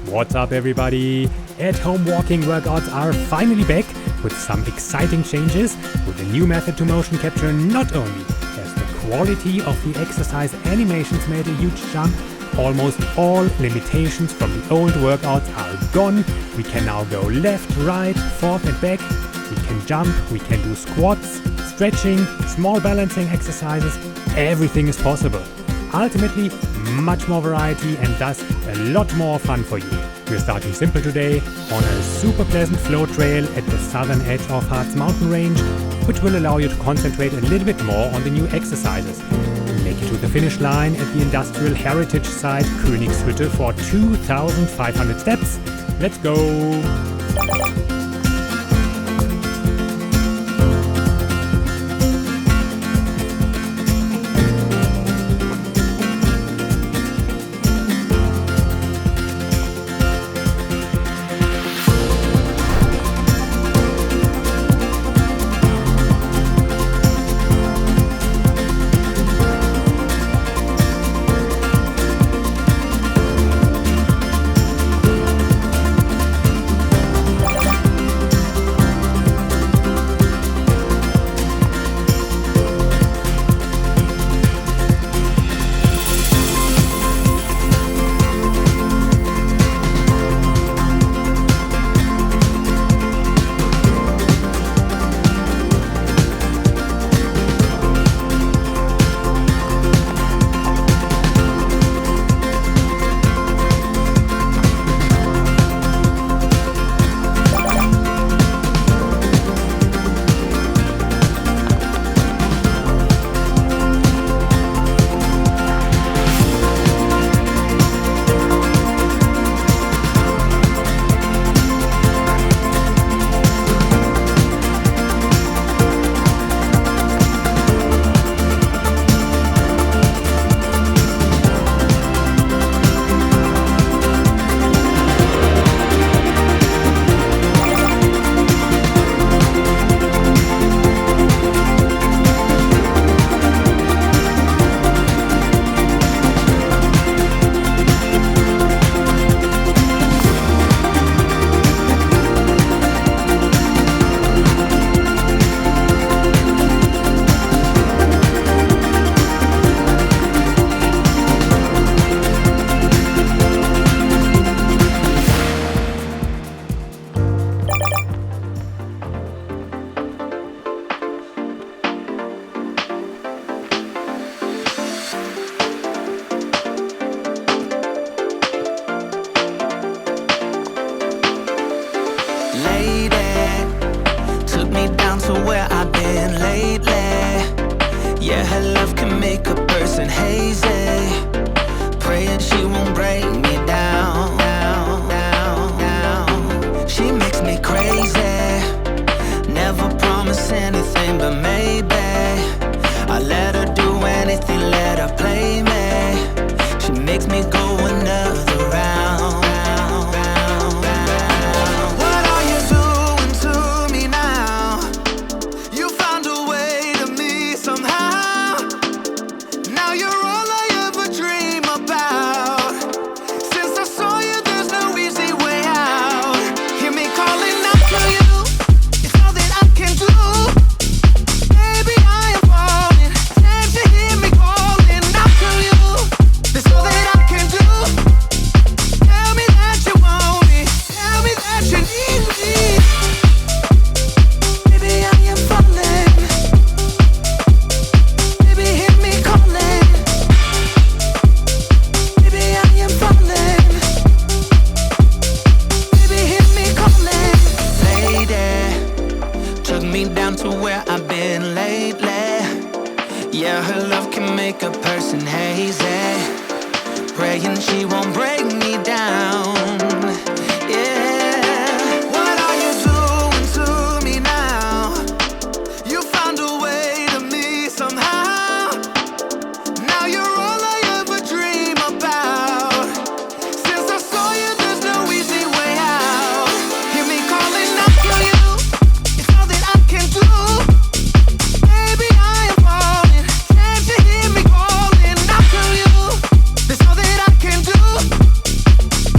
What's up, everybody? At-home walking workouts are finally back with some exciting changes. With a new method to motion capture, not only has the quality of the exercise animations made a huge jump, almost all limitations from the old workouts are gone. We can now go left, right, forth and back. We can jump, we can do squats, stretching, small balancing exercises. Everything is possible. Ultimately, much more variety and thus a lot more fun for you. We're starting simple today on a super pleasant flow trail at the southern edge of Harz Mountain Range, which will allow you to concentrate a little bit more on the new exercises. Make it to the finish line at the industrial heritage site Königshütte for 2,500 steps. Let's go!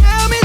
Tell me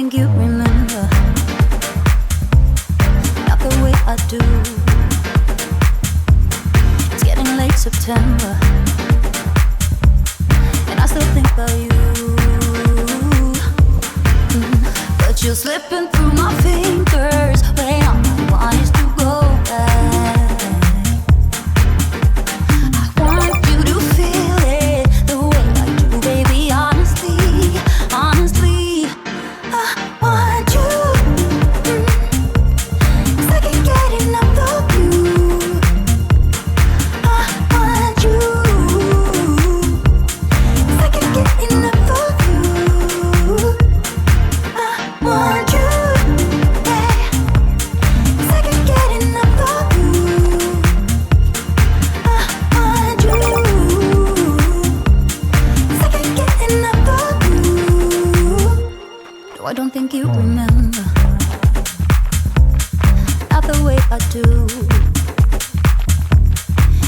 think you remember, not the way I do. It's getting late September, and I still think about you. But you're slipping through my fingers when all I want is to go back. I want you to feel it the way I do, baby. Honestly, honestly, I want you. 'Cause I can't get enough of you. I want you. 'Cause I can't get enough of you. I want you, yeah. 'Cause I can't get enough of you. I want you. 'Cause I can't get enough of you. No, I don't think you remember, not the way I do.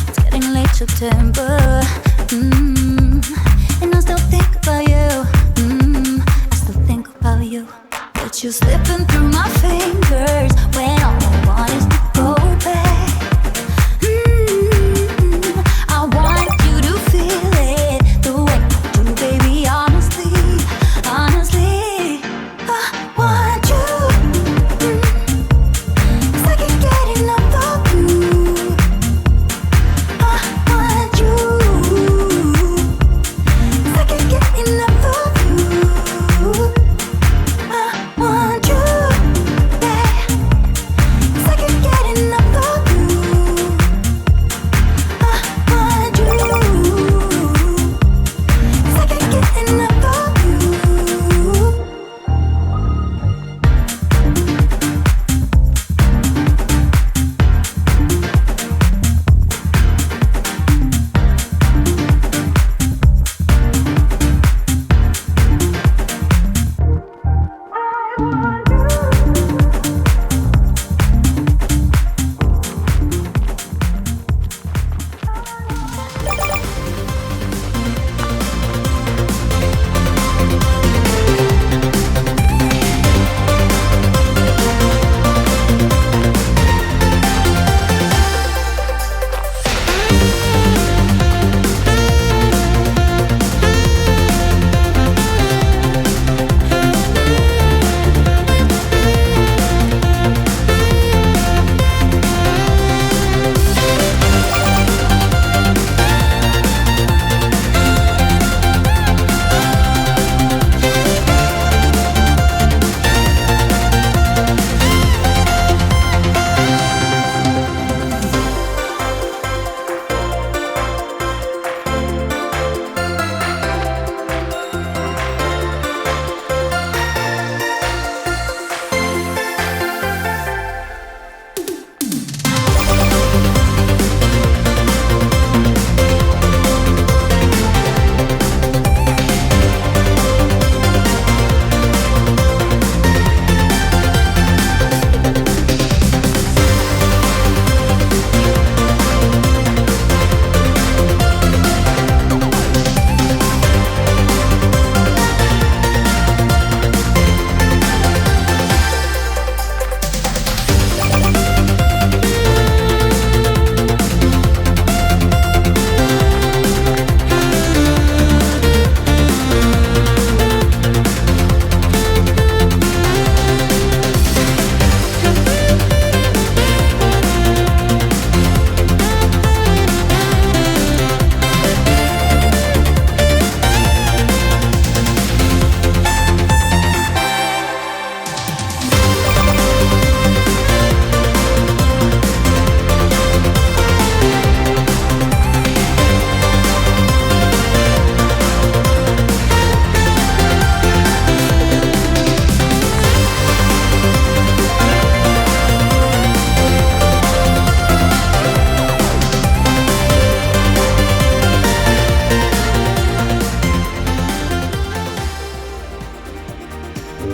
It's getting late September, and I still think about you. I still think about you. But you're slipping through my fingers when all I want is to go back. I want you to feel it the way I do, baby. Honestly, honestly, I want you. 'Cause I can't get enough of you. I want you. 'Cause I can't get enough of you. I want you, yeah. 'Cause I can't get enough of you. I want you. 'Cause I can't get enough of you.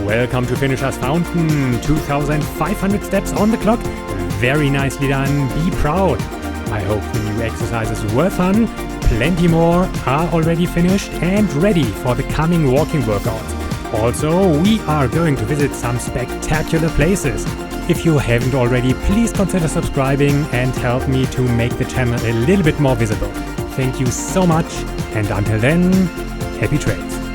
Welcome to Finisher's Fountain. 2,500 steps on the clock. Very nicely done. Be proud. I hope the new exercises were fun. Plenty more are already finished and ready for the coming walking workout. Also, we are going to visit some spectacular places. If you haven't already, please consider subscribing and help me to make the channel a little bit more visible. Thank you so much, and until then, happy trails.